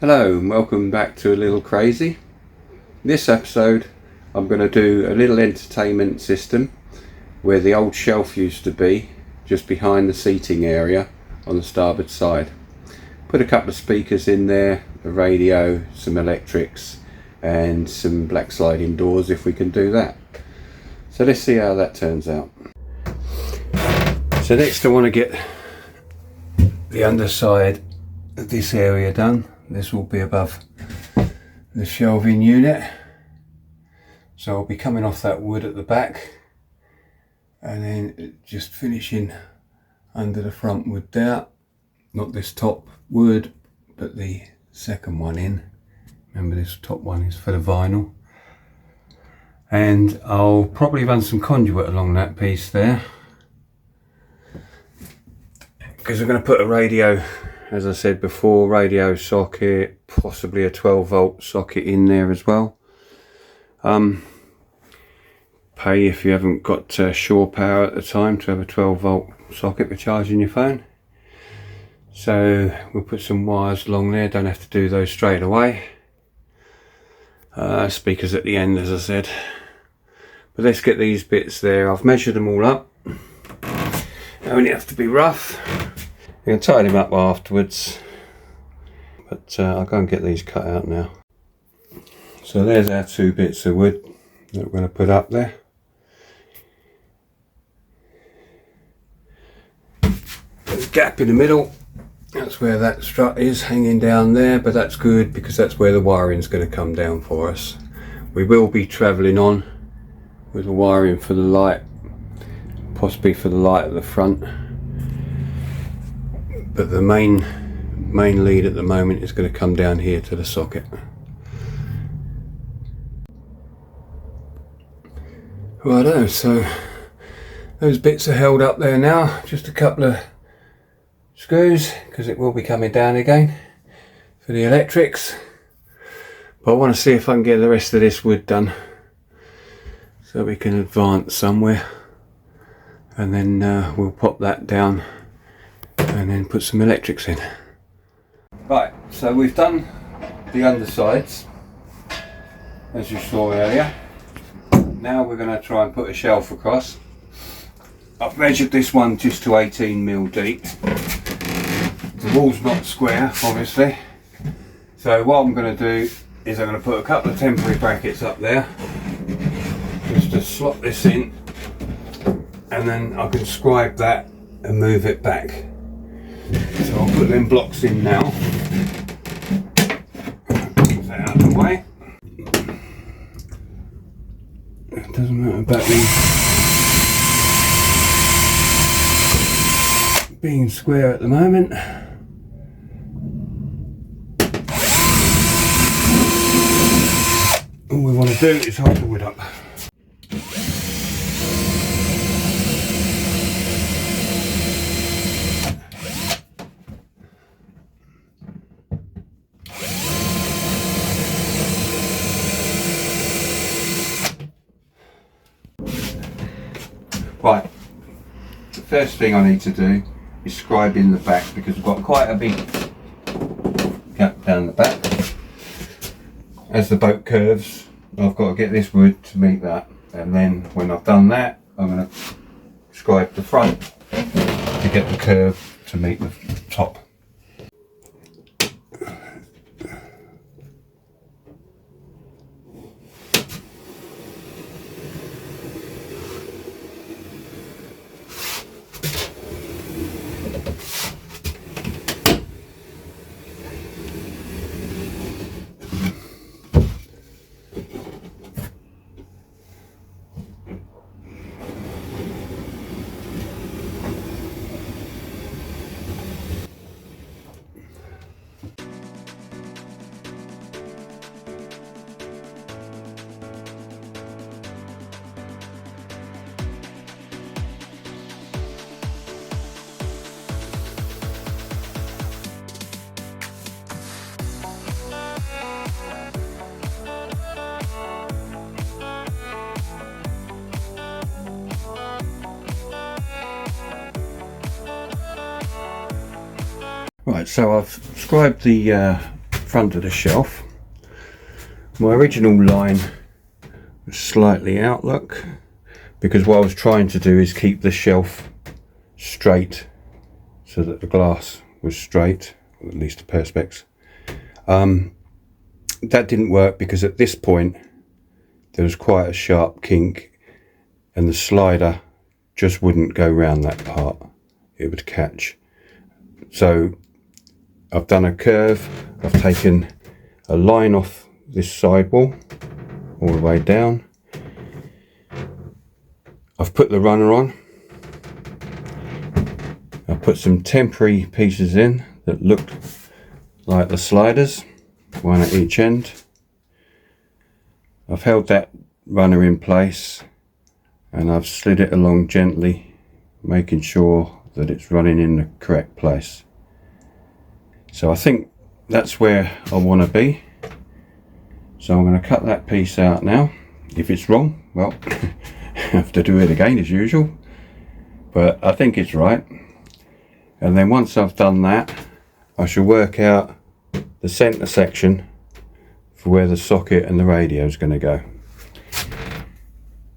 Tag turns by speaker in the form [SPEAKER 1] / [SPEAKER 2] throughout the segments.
[SPEAKER 1] Hello and welcome back to A Little Crazy. This episode I'm going to do a little entertainment system where the old shelf used to be, just behind the seating area on the starboard side. Put a couple of speakers in there, a radio, some electrics and some black sliding doors if we can do that. So let's see how that turns out. So next I want to get the underside of this area done. This will be above the shelving unit, so I'll be coming off that wood at the back and then just finishing under the front wood there. Not this top wood but the second one in. Remember, this top one is for the vinyl, and I'll probably run some conduit along that piece there because we're going to put a radio, as I said before, radio socket, possibly a 12 volt socket in there as well. Pay if you haven't got shore power at the time to have a 12 volt socket for charging your phone. So we'll put some wires along there, don't have to do those straight away. Speakers at the end, as I said. But let's get these bits there. I've measured them all up. They only have to be rough. I'm going to tie them up afterwards, but I'll go and get these cut out now. So there's our two bits of wood that we're going to put up there. There's a gap in the middle, that's where that strut is hanging down there, but that's good because that's where the wiring is going to come down for us. We will be travelling on with the wiring for the light, possibly for the light at the front. But the main lead at the moment is going to come down here to the socket. Righto, so those bits are held up there now. Just a couple of screws because it will be coming down again for the electrics. But I want to see if I can get the rest of this wood done so we can advance somewhere, and then we'll pop that down and then put some electrics in. Right, so we've done the undersides as you saw earlier. Now we're going to try and put a shelf across. I've measured this one just to 18mm deep. The wall's not square, obviously, so what I'm going to do is I'm going to put a couple of temporary brackets up there just to slot this in, and then I can scribe that and move it back. So I'll put them blocks in now. Put that out of the way. It doesn't matter about these being square at the moment. All we want to do is hold the wood up. Right, the first thing I need to do is scribe in the back because we've got quite a big gap down the back. As the boat curves, I've got to get this wood to meet that, and then when I've done that, I'm going to scribe the front to get the curve to meet the top. Right, so I've scribed the front of the shelf. My original line was slightly out, look, because what I was trying to do is keep the shelf straight so that the glass was straight, or at least the perspex. That didn't work because at this point there was quite a sharp kink and the slider just wouldn't go round that part, it would catch. So I've done a curve, I've taken a line off this sidewall all the way down, I've put the runner on, I've put some temporary pieces in that looked like the sliders, one at each end. I've held that runner in place and I've slid it along gently, making sure that it's running in the correct place. So I think that's where I want to be. So I'm going to cut that piece out now. If it's wrong, well, I have to do it again as usual, but I think it's right. And then once I've done that, I shall work out the centre section for where the socket and the radio is going to go.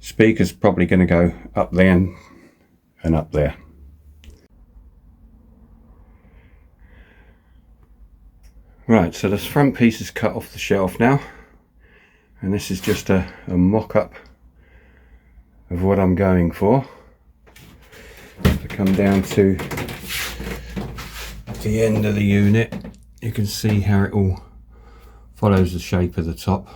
[SPEAKER 1] Speaker's probably going to go up there and up there. Right, so the front piece is cut off the shelf now, and this is just a mock-up of what I'm going for. If I come down to the end of the unit, you can see how it all follows the shape of the top,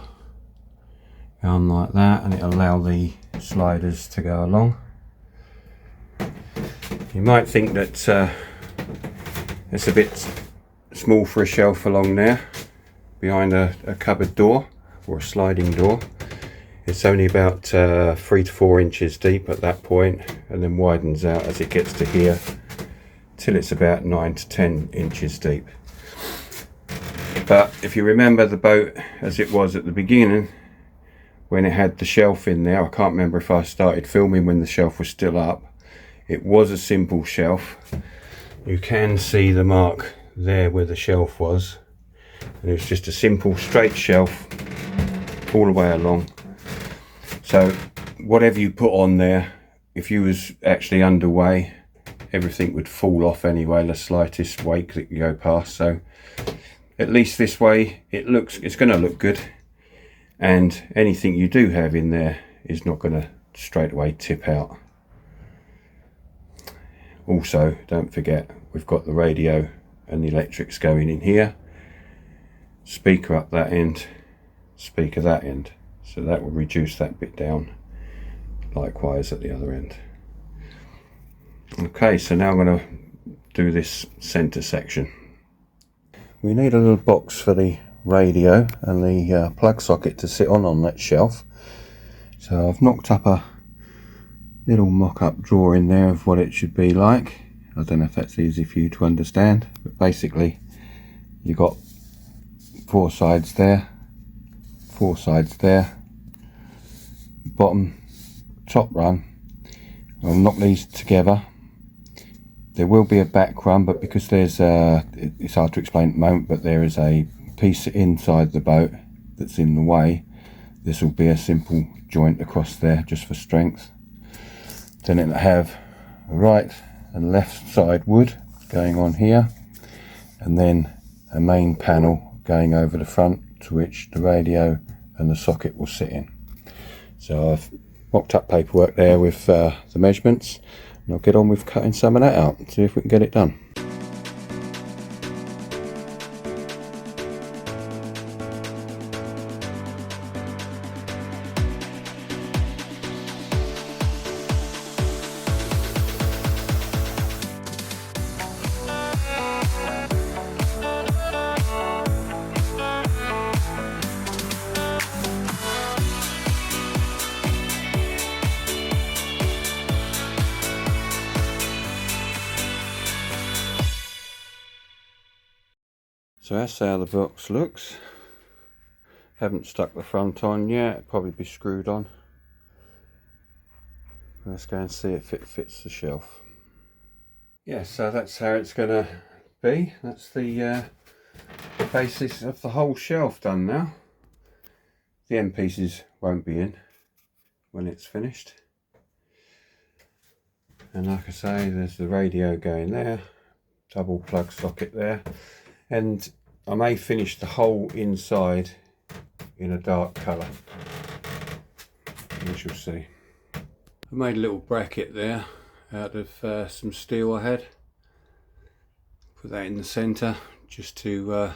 [SPEAKER 1] down like that, and it'll allow the sliders to go along. You might think that it's a bit small for a shelf along there behind a cupboard door or a sliding door. It's only about 3 to 4 inches deep at that point, and then widens out as it gets to here till it's about 9 to 10 inches deep. But if you remember the boat as it was at the beginning, when it had the shelf in there, I can't remember if I started filming when the shelf was still up, it was a simple shelf. You can see the mark there where the shelf was, and it was just a simple straight shelf all the way along. So whatever you put on there, if you was actually underway, everything would fall off anyway, the slightest wake that you go past. So at least this way it's going to look good, and anything you do have in there is not going to straight away tip out. Also, don't forget, we've got the radio and the electrics going in here, speaker up that end, speaker that end, so that will reduce that bit down, likewise at the other end. Okay, so now I'm going to do this center section. We need a little box for the radio and the plug socket to sit on that shelf. So I've knocked up a little mock-up drawing there of what it should be like. I don't know if that's easy for you to understand, but basically you've got 4 sides there, 4 sides there, bottom, top run. I'll knock these together. There will be a back run, but because there's it's hard to explain at the moment, but there is a piece inside the boat that's in the way. This will be a simple joint across there just for strength. Then it'll have a right and left side wood going on here, and then a main panel going over the front to which the radio and the socket will sit in. So I've mocked up paperwork there with the measurements, and I'll get on with cutting some of that out and see if we can get it done. So that's how the box looks. Haven't stuck the front on yet, it'll probably be screwed on. Let's go and see if it fits the shelf. Yeah, so that's how it's going to be. That's the the basis of the whole shelf done now. The end pieces won't be in when it's finished. And like I say, there's the radio going there, double plug socket there, and I may finish the whole inside in a dark colour. We shall see. I made a little bracket there out of some steel I had. Put that in the centre just to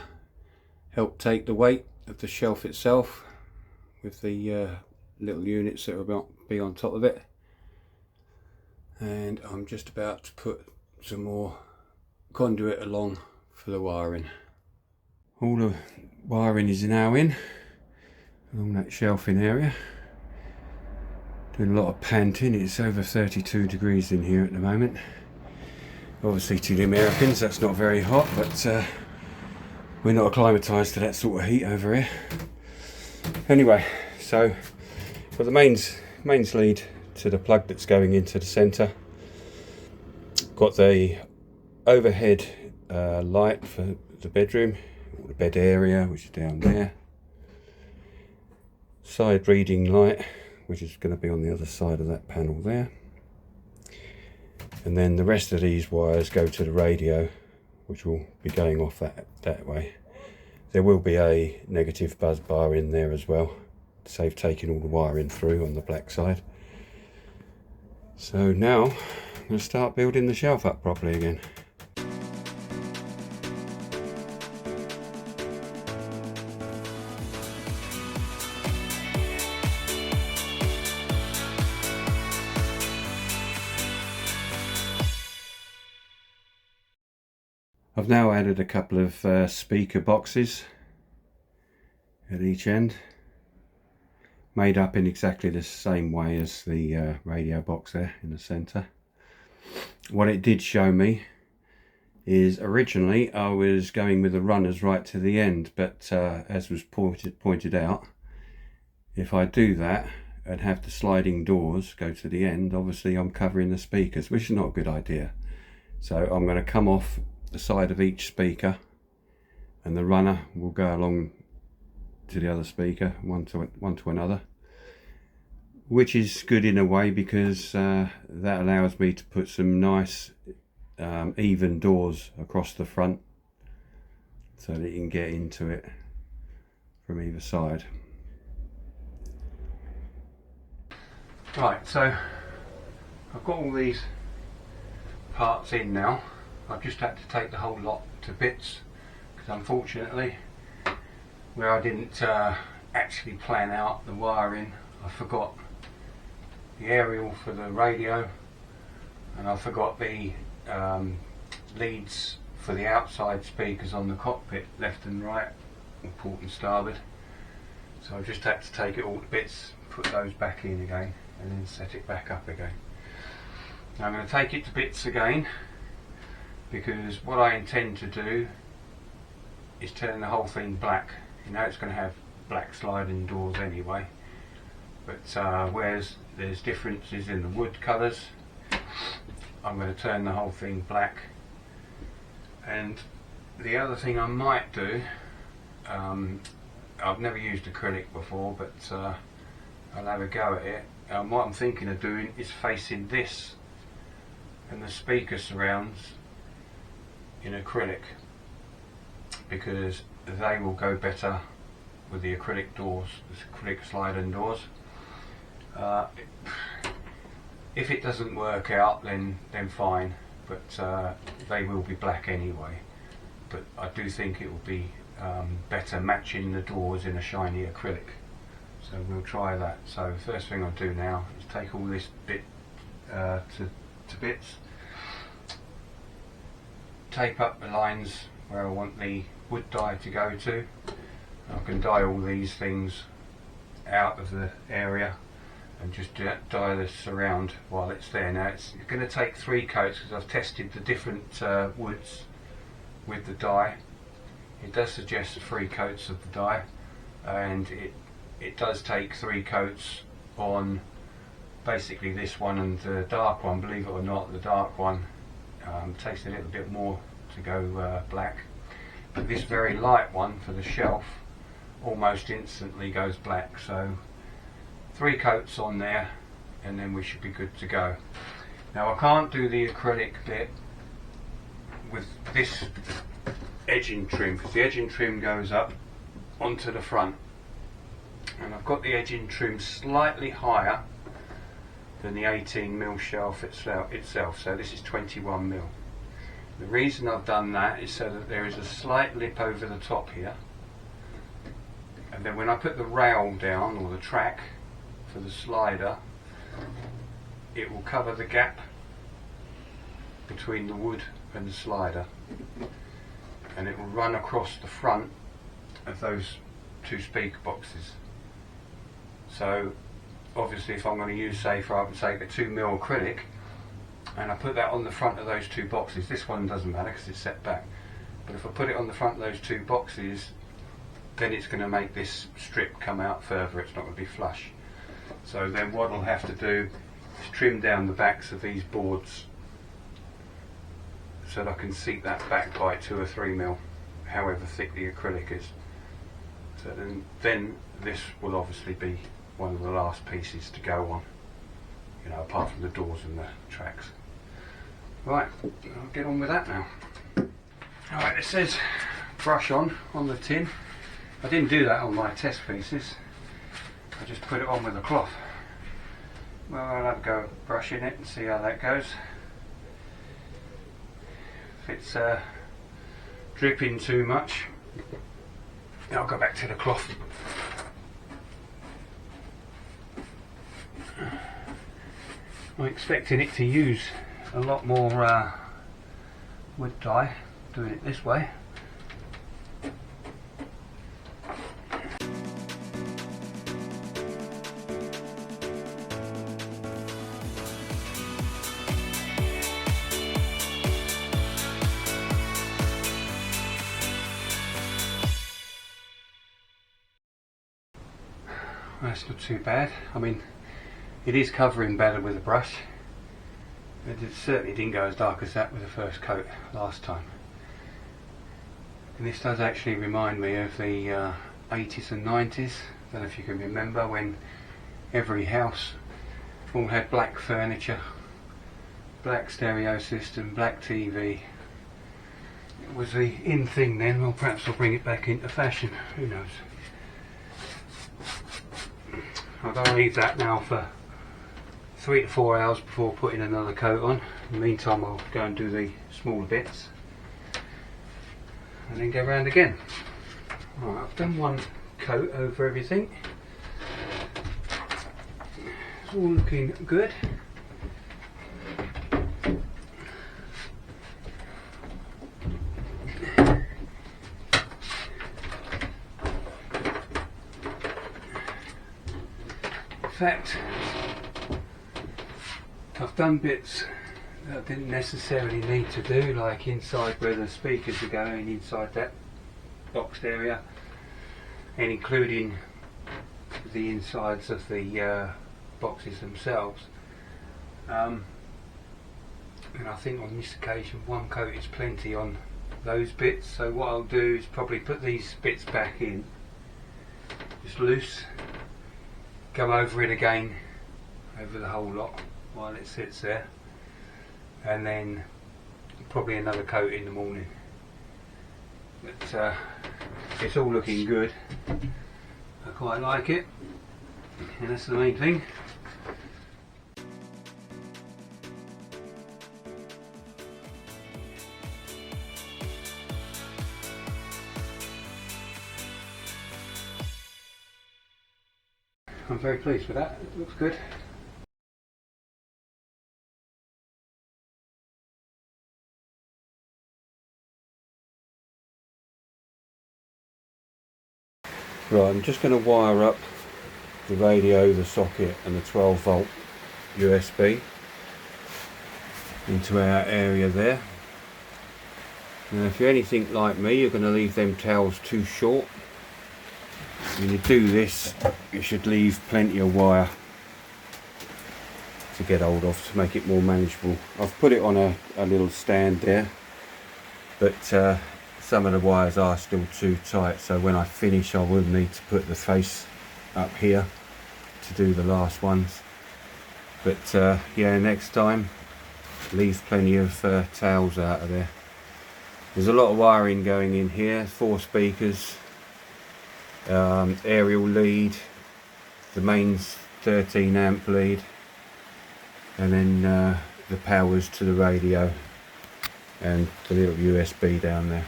[SPEAKER 1] help take the weight of the shelf itself with the little units that will be on top of it. And I'm just about to put some more conduit along for the wiring. All the wiring is now in along that shelving area. Doing a lot of panting. It's over 32 degrees in here at the moment. Obviously to the Americans that's not very hot, but we're not acclimatised to that sort of heat over here. Anyway, so for the mains lead to the plug that's going into the centre, got the overhead light for the bedroom, or the bed area, which is down there, side reading light, which is going to be on the other side of that panel there. And then the rest of these wires go to the radio, which will be going off that way. There will be a negative buzz bar in there as well, to save taking all the wiring through on the black side. So now I'm going to start building the shelf up properly again. I've now added a couple of speaker boxes at each end, made up in exactly the same way as the radio box there in the centre. What it did show me is originally I was going with the runners right to the end, but as was pointed out, if I do that and have the sliding doors go to the end, obviously I'm covering the speakers, which is not a good idea. So I'm going to come off the side of each speaker, and the runner will go along to the other speaker, one to another, which is good in a way because that allows me to put some nice even doors across the front so that you can get into it from either side. Right, so I've got all these parts in now. I've just had to take the whole lot to bits because unfortunately, where I didn't actually plan out the wiring, I forgot the aerial for the radio, and I forgot the leads for the outside speakers on the cockpit, left and right, and port and starboard. So I just had to take it all to bits, put those back in again, and then set it back up again. Now I'm going to take it to bits again, because what I intend to do is turn the whole thing black. You know it's going to have black sliding doors anyway, but whereas there's differences in the wood colours, I'm going to turn the whole thing black. And the other thing I might do, I've never used acrylic before, but I'll have a go at it. What I'm thinking of doing is facing this and the speaker surrounds in acrylic, because they will go better with the acrylic doors, the acrylic sliding doors. If it doesn't work out, then fine, but they will be black anyway. But I do think it will be better matching the doors in a shiny acrylic. So we'll try that. So first thing I'll do now is take all this bit to bits, tape up the lines where I want the wood dye to go to. I can dye all these things out of the area and just dye this around while it's there. Now it's going to take 3 coats because I've tested the different woods with the dye. It does suggest 3 coats of the dye, and it does take 3 coats on basically this one and the dark one. Believe it or not, the dark one takes a little bit more to go black. this very light one for the shelf almost instantly goes black. So 3 coats on there and then we should be good to go. Now I can't do the acrylic bit with this edging trim because the edging trim goes up onto the front, and I've got the edging trim slightly higher than the 18mm shelf itself, so this is 21mm. The reason I've done that is so that there is a slight lip over the top here, and then when I put the rail down, or the track for the slider, it will cover the gap between the wood and the slider, and it will run across the front of those 2 speaker boxes. So obviously if I'm going to use, say for argument's sake, a 2mm acrylic, and I put that on the front of those 2 boxes, this one doesn't matter because it's set back, but if I put it on the front of those 2 boxes, then it's going to make this strip come out further, it's not going to be flush. So then what I'll have to do is trim down the backs of these boards so that I can seat that back by 2 or 3mm, however thick the acrylic is. So then this will obviously be one of the last pieces to go on, you know, apart from the doors and the tracks. Right, I'll get on with that now. Alright, it says brush on the tin. I didn't do that on my test pieces, I just put it on with a cloth. Well, I'll have a go brushing it and see how that goes. If it's dripping too much, I'll go back to the cloth. I'm expecting it to use a lot more wood dye doing it this way. That's not too bad. I mean, it is covering better with a brush. It certainly didn't go as dark as that with the first coat last time. And this does actually remind me of the 80s and 90s. I don't know if you can remember when every house all had black furniture, black stereo system, black TV. It was the in thing then. Well, perhaps I'll bring it back into fashion, who knows. I'm going to leave that now for 3 to 4 hours before putting another coat on. In the meantime I'll go and do the smaller bits and then go round again. Right, I've done 1 coat over everything. It's all looking good. In fact, I've done bits that I didn't necessarily need to do, like inside where the speakers are going, inside that boxed area, and including the insides of the boxes themselves. And I think on this occasion 1 coat is plenty on those bits, so what I'll do is probably put these bits back in, just loose, go over it again, over the whole lot while it sits there, and then probably another coat in the morning. But it's all looking good. I quite like it, and that's the main thing. I'm very pleased with that, it looks good. Right, I'm just going to wire up the radio, the socket and the 12 volt USB into our area there. Now if you're anything like me, you're going to leave them tails too short. When you do this, you should leave plenty of wire to get hold of to make it more manageable. I've put it on a little stand there, but it's some of the wires are still too tight, so when I finish I will need to put the face up here to do the last ones. But yeah, next time leaves plenty of tails out of there. There's a lot of wiring going in here, 4 speakers, aerial lead, the mains 13 amp lead, and then the powers to the radio and the little USB down there.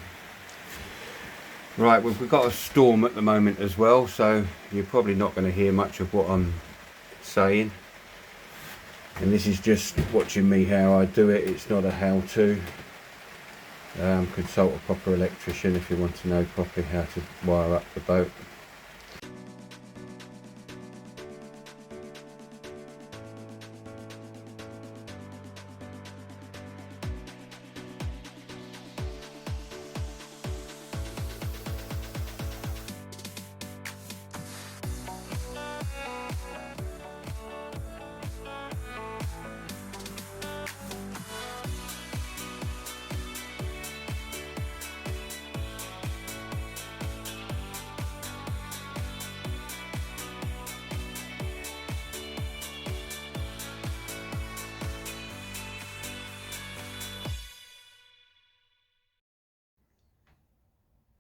[SPEAKER 1] Right, we've got a storm at the moment as well, so you're probably not going to hear much of what I'm saying. And this is just watching me how I do it, it's not a how-to. Consult a proper electrician if you want to know properly how to wire up the boat.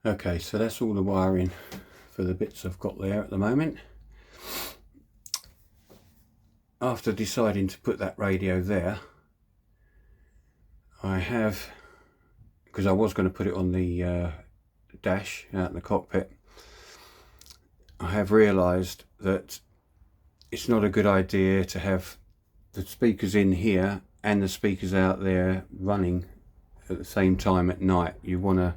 [SPEAKER 1] Okay, so that's all the wiring for the bits I've got there at the moment. After deciding to put that radio there, I have, because I was going to put it on the dash out in the cockpit, I have realised that it's not a good idea to have the speakers in here and the speakers out there running at the same time at night. You want to,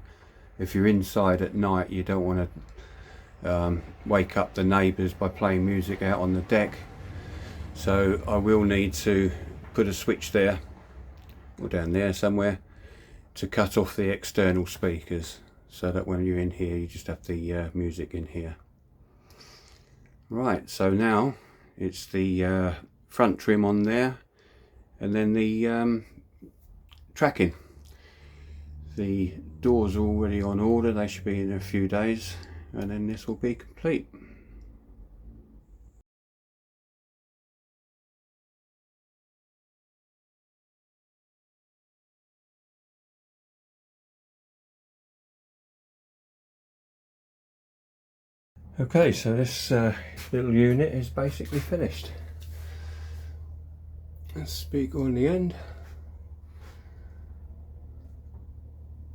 [SPEAKER 1] if you're inside at night, you don't want to wake up the neighbours by playing music out on the deck. So I will need to put a switch there, or down there somewhere, to cut off the external speakers, so that when you're in here you just have the music in here. Right, so now it's the front trim on there, and then the tracking. The doors are already on order, they should be in a few days, and then this will be complete. Okay, so this little unit is basically finished. Let's speaker on the end.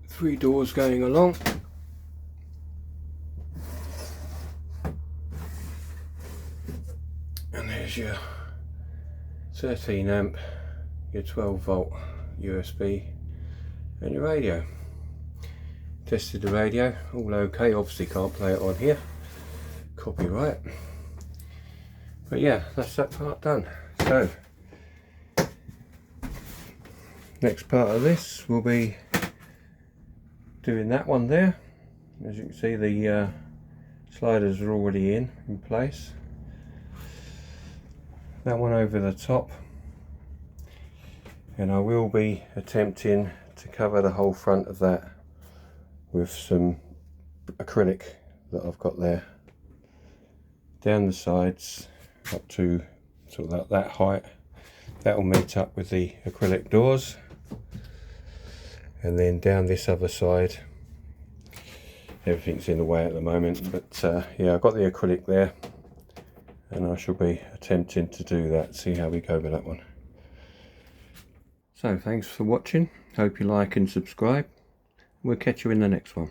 [SPEAKER 1] 3 doors going along. And there's your 13 amp, your 12 volt USB and your radio. Tested the radio, all okay, obviously can't play it on here, copyright. But yeah, that's that part done. So, next part of this will be doing that one there. As you can see, the sliders are already in place. That one over the top, and I will be attempting to cover the whole front of that with some acrylic that I've got there. Down the sides up to sort of that height. That will meet up with the acrylic doors. And then down this other side, everything's in the way at the moment, but yeah, I've got the acrylic there, and I shall be attempting to do that, see how we go with that one. So thanks for watching, hope you like and subscribe. We'll catch you in the next one.